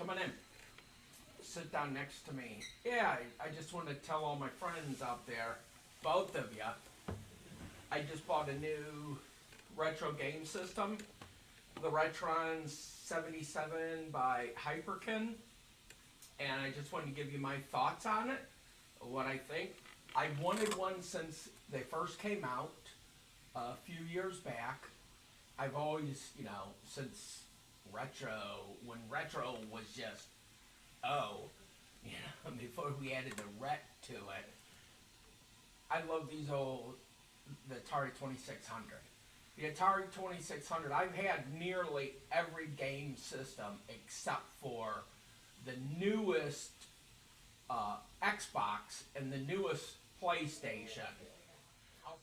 Come on in. Sit down next to me. Yeah, I just want to tell all my friends out there, both of you, I just bought a new retro game system, the Retron 77 by Hyperkin, and I just wanted to give you my thoughts on it, what I think. I've wanted one since they first came out a few years back. I've always, since when retro was just, before we added the ret to it, I love the Atari 2600. The Atari 2600, I've had nearly every game system except for the newest Xbox and the newest PlayStation.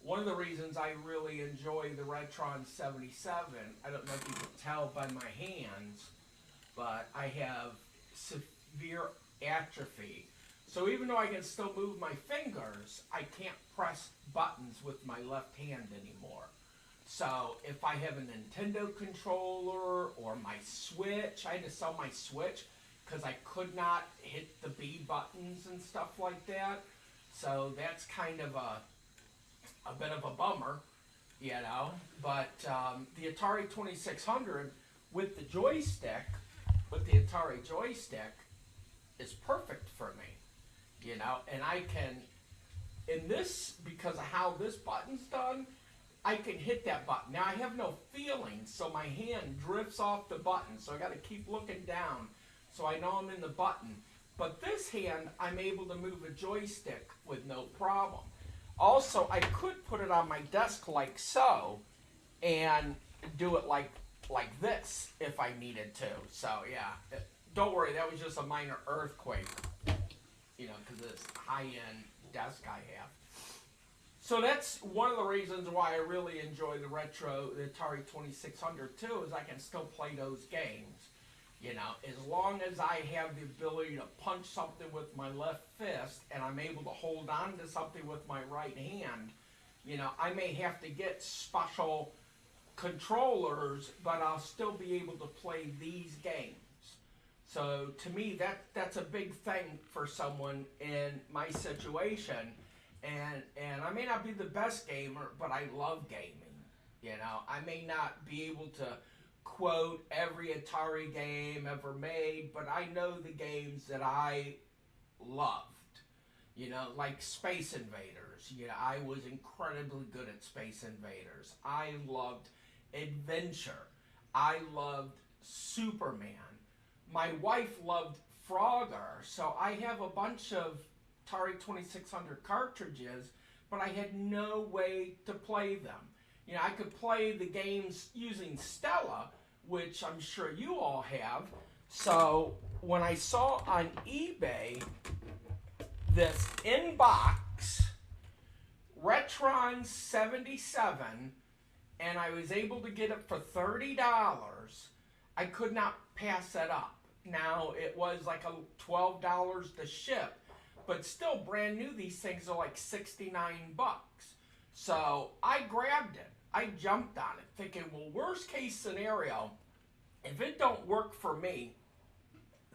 One of the reasons I really enjoy the Retron 77, I don't know if you can tell by my hands, but I have severe atrophy. So even though I can still move my fingers, I can't press buttons with my left hand anymore. So if I have a Nintendo controller or my Switch, I had to sell my Switch because I could not hit the B buttons and stuff like that. So that's kind of a bit of a bummer, But the Atari 2600 with the joystick, with the Atari joystick, is perfect for me. And I can, because of how this button's done, I can hit that button. Now I have no feeling, so my hand drifts off the button, so I got to keep looking down so I know I'm in the button. But this hand, I'm able to move a joystick with no problem. Also, I could put it on my desk like so and do it like this if I needed to. So yeah, don't worry, that was just a minor earthquake, because of this high-end desk I have. So that's one of the reasons why I really enjoy the Atari 2600 too, is I can still play those games. As long as I have the ability to punch something with my left fist and I'm able to hold on to something with my right hand, I may have to get special controllers, but I'll still be able to play these games. So to me, that's a big thing for someone in my situation. And I may not be the best gamer, but I love gaming. I may not be able to quote every Atari game ever made, but I know the games that I loved. Like Space Invaders. I was incredibly good at Space Invaders. I loved Adventure. I loved Superman. My wife loved Frogger, so I have a bunch of Atari 2600 cartridges, but I had no way to play them. I could play the games using Stella, which I'm sure you all have. So when I saw on eBay this in-box Retron 77, and I was able to get it for $30, I could not pass that up. Now, it was like $12 to ship, but still brand new, these things are like 69 bucks. So I grabbed it. I jumped on it thinking, well, worst case scenario, if it don't work for me,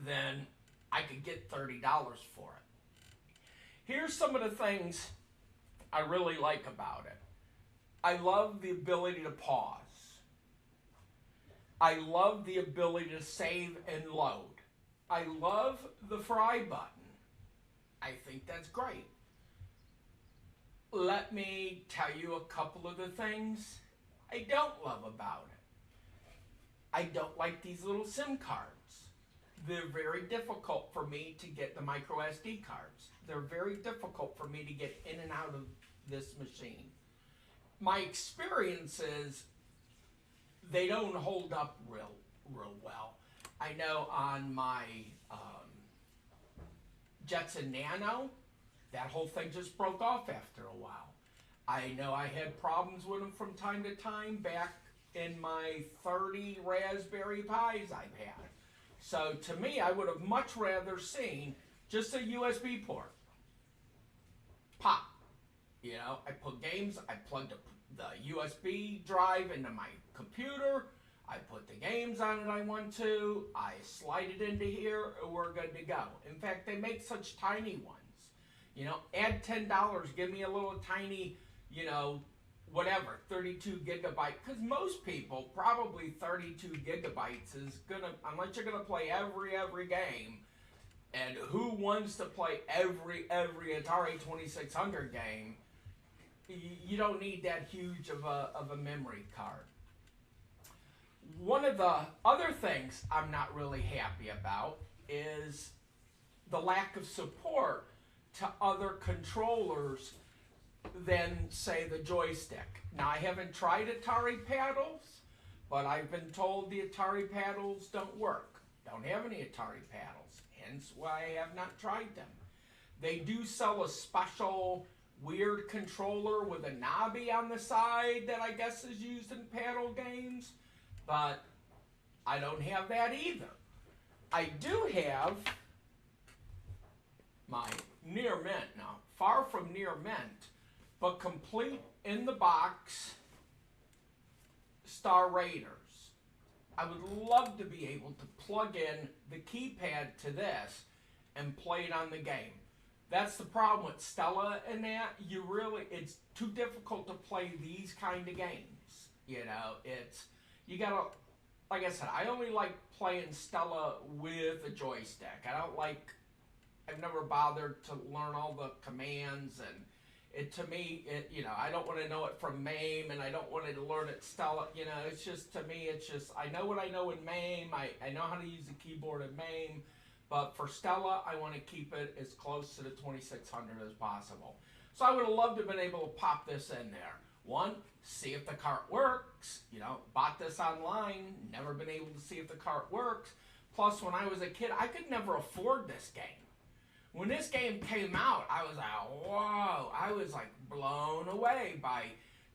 then I could get $30 for it. Here's some of the things I really like about it. I love the ability to pause. I love the ability to save and load. I love the fry button. I think that's great. Let me tell you a couple of the things I don't love about it. I don't like these little SIM cards. They're very difficult for me to get the micro SD cards. They're very difficult for me to get in and out of this machine. My experience is they don't hold up real well. I know on my Jetson Nano, that whole thing just broke off after a while. I know I had problems with them from time to time back in my 30 Raspberry Pis I've had. So to me, I would have much rather seen just a USB port. Pop. I put games, I plugged the USB drive into my computer, I put the games on it I want to, I slide it into here, we're good to go. In fact, they make such tiny ones. You know, add $10, give me a little tiny, you know, whatever, 32 gigabyte, because most people, probably 32 gigabytes is gonna, unless you're gonna play every game, and who wants to play every Atari 2600 game, you don't need that huge of a memory card. One of the other things I'm not really happy about is the lack of support to other controllers than, say, the joystick. Now, I haven't tried Atari paddles, but I've been told the Atari paddles don't work. Don't have any Atari paddles, hence why I have not tried them. They do sell a special weird controller with a knobby on the side that I guess is used in paddle games, but I don't have that either. I do have my near mint now, far from near mint, but complete in the box Star Raiders. I would love to be able to plug in the keypad to this and play it on the game. That's the problem with Stella and that. It's too difficult to play these kind of games. You know, you gotta, like I said, I only like playing Stella with a joystick. I've never bothered to learn all the commands, and to me, I don't want to know it from MAME, and I don't want to learn it Stella. You know, it's just, to me, I know what I know in MAME. I know how to use the keyboard in MAME. But for Stella, I want to keep it as close to the 2600 as possible. So I would have loved to have been able to pop this in there. One, see if the cart works. You know, bought this online, never been able to see if the cart works. Plus, when I was a kid, I could never afford this game. When this game came out, I was like, whoa. I was like blown away by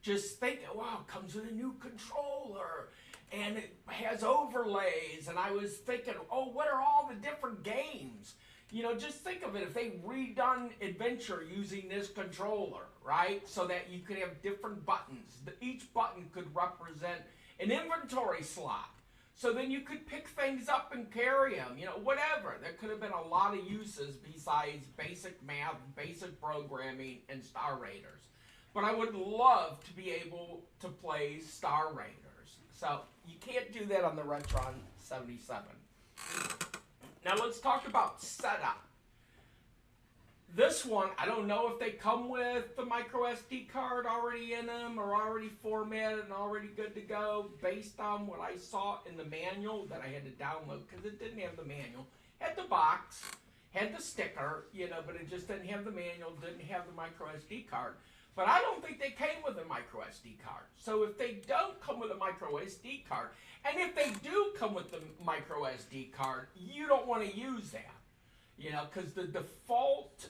just thinking, wow, it comes with a new controller. And it has overlays, and I was thinking, oh, what are all the different games? You know, just think of it, if they redone Adventure using this controller, right? So that you could have different buttons. Each button could represent an inventory slot. So then you could pick things up and carry them, you know, whatever. There could have been a lot of uses besides basic math, basic programming, and Star Raiders. But I would love to be able to play Star Raiders. So you can't do that on the Retron 77. Now let's talk about setup. This one, I don't know if they come with the micro SD card already in them or already formatted and already good to go based on what I saw in the manual that I had to download because it didn't have the manual. Had the box, had the sticker, you know, but it just didn't have the manual, didn't have the micro SD card. But I don't think they came with a micro SD card. So if they don't come with a micro SD card, and if they do come with the micro SD card, you don't want to use that. You know, because the default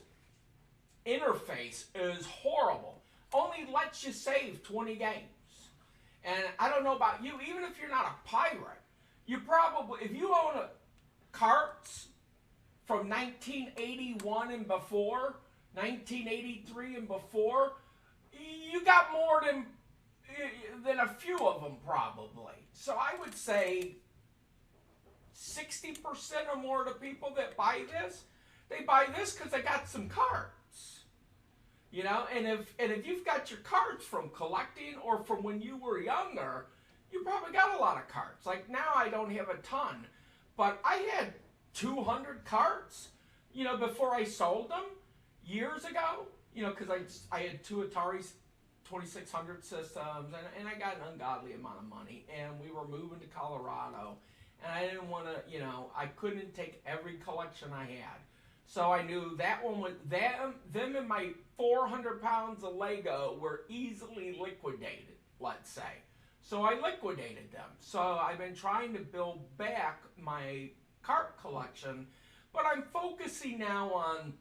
interface is horrible. Only lets you save 20 games. And I don't know about you, even if you're not a pirate, you probably, if you own carts from 1981 and before, 1983 and before, you got more than a few of them probably. So I would say 60% or more of the people that buy this, they buy this because they got some cards. You know, and if you've got your cards from collecting or from when you were younger, you probably got a lot of cards. Like now I don't have a ton, but I had 200 cards, you know, before I sold them years ago. You know, because I had two Atari 2600 systems, and I got an ungodly amount of money, and we were moving to Colorado, and I didn't want to, you know, I couldn't take every collection I had. So I knew that one with them and my 400 pounds of Lego were easily liquidated, let's say. So I liquidated them. So I've been trying to build back my cart collection, but I'm focusing now on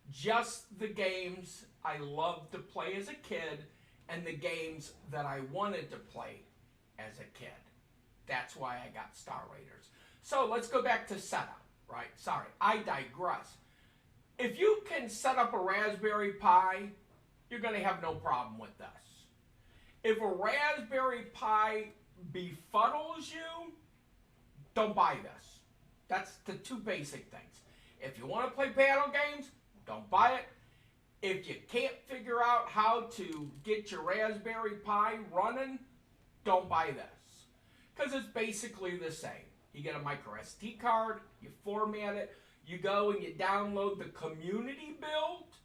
just the games I loved to play as a kid and the games that I wanted to play as a kid. That's why I got Star Raiders. So let's go back to setup, right? Sorry, I digress. If you can set up a Raspberry Pi, you're going to have no problem with this. If a Raspberry Pi befuddles you, don't buy this. That's the two basic things. If you want to play battle games, don't buy it. If you can't figure out how to get your Raspberry Pi running, don't buy this. Because it's basically the same. You get a micro SD card, you format it, you go and you download the community build.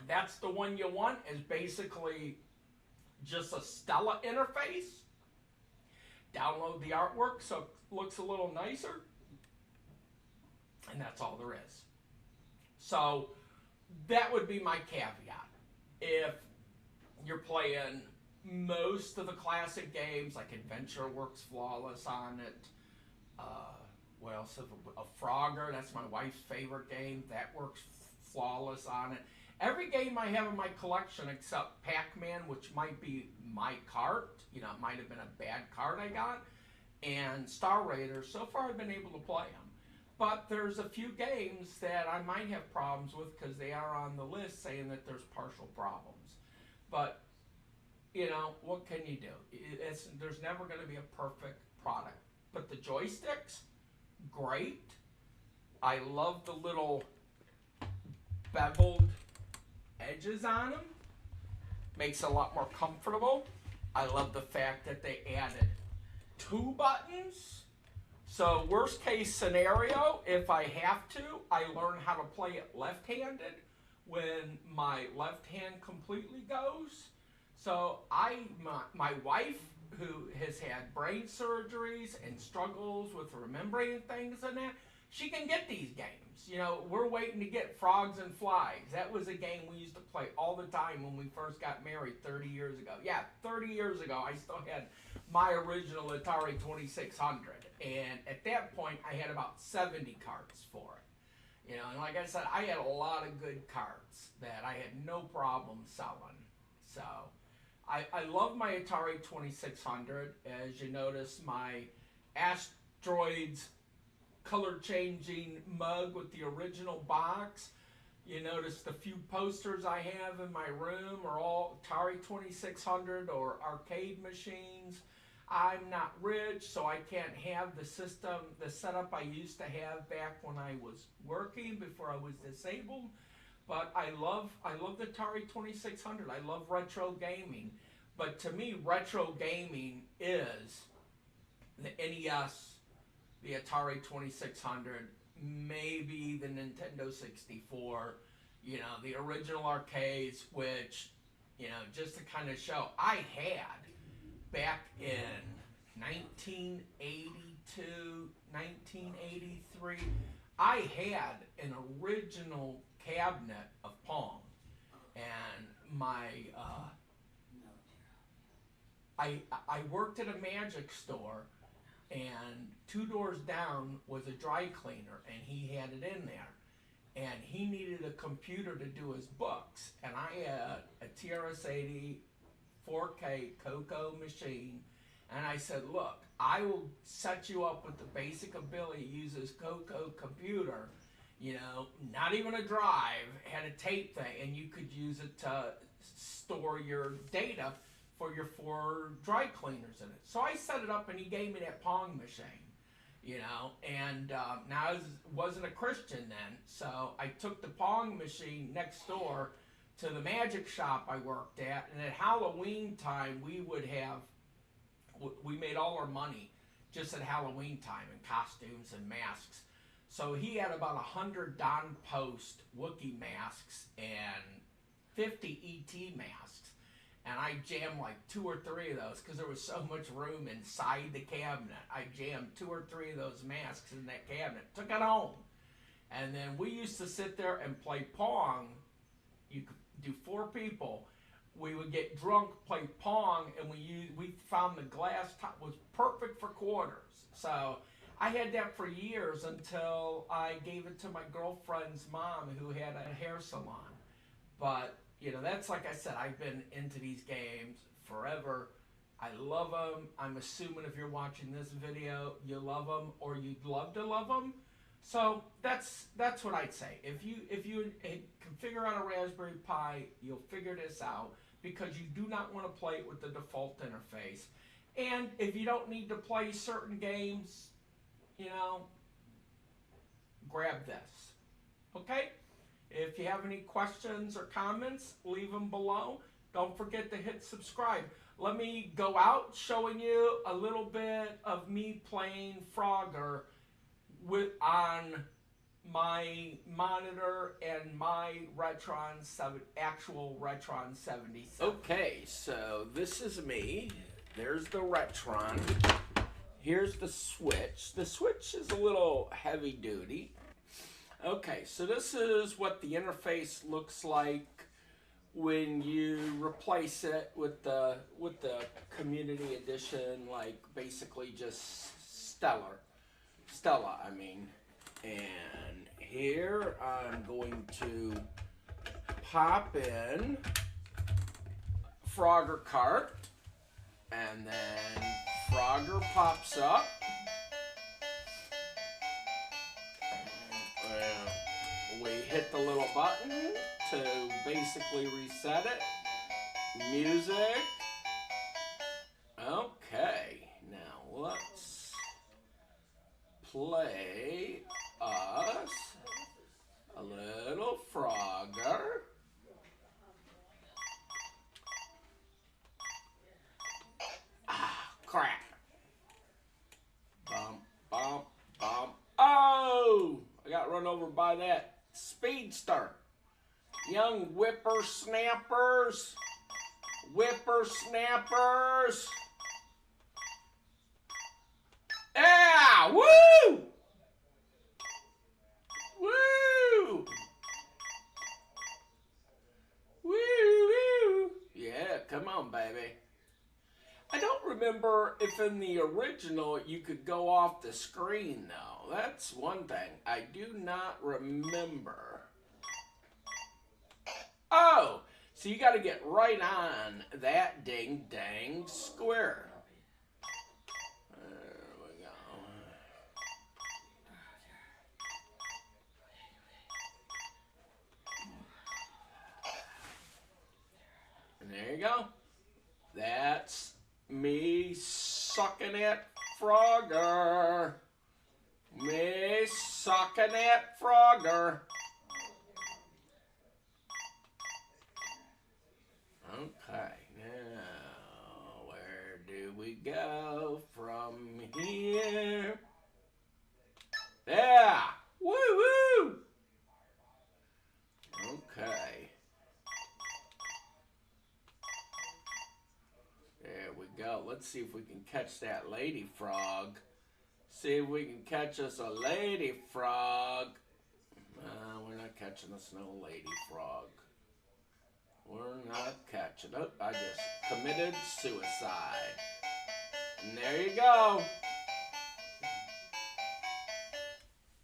That's the one you want, is basically just a Stella interface. Download the artwork so it looks a little nicer. And that's all there is. So that would be my caveat. If you're playing most of the classic games, like Adventure works flawless on it. What else? A Frogger, that's my wife's favorite game. That works flawless on it. Every game I have in my collection except Pac-Man, which might be my cart. You know, it might have been a bad card I got. And Star Raiders, so far I've been able to play them. But there's a few games that I might have problems with because they are on the list saying that there's partial problems. But, you know, what can you do? There's never going to be a perfect product. But the joysticks, great. I love the little beveled edges on them. Makes it a lot more comfortable. I love the fact that they added 2 buttons. So worst case scenario, if I have to, I learn how to play it left-handed when my left hand completely goes. So my wife, who has had brain surgeries and struggles with remembering things and that, she can get these games. You know, we're waiting to get Frogs and Flies. That was a game we used to play all the time when we first got married 30 years ago. Yeah, 30 years ago, I still had my original Atari 2600. And at that point, I had about 70 carts for it. You know, and like I said, I had a lot of good carts that I had no problem selling. So I love my Atari 2600. As you notice, my Asteroids color-changing mug with the original box. You notice the few posters I have in my room are all Atari 2600 or arcade machines. I'm not rich, so I can't have the system, the setup I used to have back when I was working before I was disabled. But I love the Atari 2600. I love retro gaming. But to me, retro gaming is the NES, the Atari 2600, maybe the Nintendo 64, you know, the original arcades, which, you know, just to kind of show, I had back in 1982, 1983, I had an original cabinet of Pong, and my, I worked at a magic store, and 2 doors down was a dry cleaner, and he had it in there. And he needed a computer to do his books. And I had a TRS-80 4K Coco machine. And I said, look, I will set you up with the basic ability to use this Coco computer. You know, not even a drive, had a tape thing, and you could use it to store your data for your 4 dry cleaners in it. So I set it up, and he gave me that Pong machine, you know, and now I wasn't a Christian then, so I took the Pong machine next door to the magic shop I worked at, and at Halloween time, we made all our money just at Halloween time in costumes and masks. So he had about 100 Don Post Wookiee masks and 50 ET masks. And I jammed like 2 or 3 of those because there was so much room inside the cabinet. I jammed 2 or 3 of those masks in that cabinet, took it home. And then we used to sit there and play Pong. You could do 4 people. We would get drunk, play Pong, and we found the glass top was perfect for quarters. So I had that for years until I gave it to my girlfriend's mom who had a hair salon. But you know, that's like I said, I've been into these games forever. I love them. I'm assuming if you're watching this video, you love them or you'd love to love them. So that's what I'd say. If you can figure out a Raspberry Pi, you'll figure this out because you do not want to play it with the default interface. And if you don't need to play certain games, you know, grab this. Okay? If you have any questions or comments, leave them below. Don't forget to hit subscribe. Let me go out showing you a little bit of me playing Frogger on my monitor and my actual Retron 77. Okay, so this is me. There's the Retron. Here's the switch. The switch is a little heavy duty. Okay, so this is what the interface looks like when you replace it with the community edition, like basically just Stella, I mean. And here I'm going to pop in Frogger cart, and then Frogger pops up. We hit the little button to basically reset it. Music. Okay, now let's play us a little Frogger. Ah, crap. Bump, bump, bump. Oh! I got run over by that speedster. Young whippersnappers. Whippersnappers. Yeah! Woo! Woo! Woo! Woo! Yeah, come on, baby. I don't remember if in the original you could go off the screen, though. That's one thing I do not remember. Oh, so you got to get right on that ding-dang square. There we go. And there you go. That's me sucking at Frogger. Me sucking at Frogger. Okay, now where do we go from here? Yeah! Woo-woo! Okay. There we go. Let's see if we can catch that lady frog. See if we can catch us a lady frog. We're not catching a snow lady frog. We're not catching it. I just committed suicide. And there you go.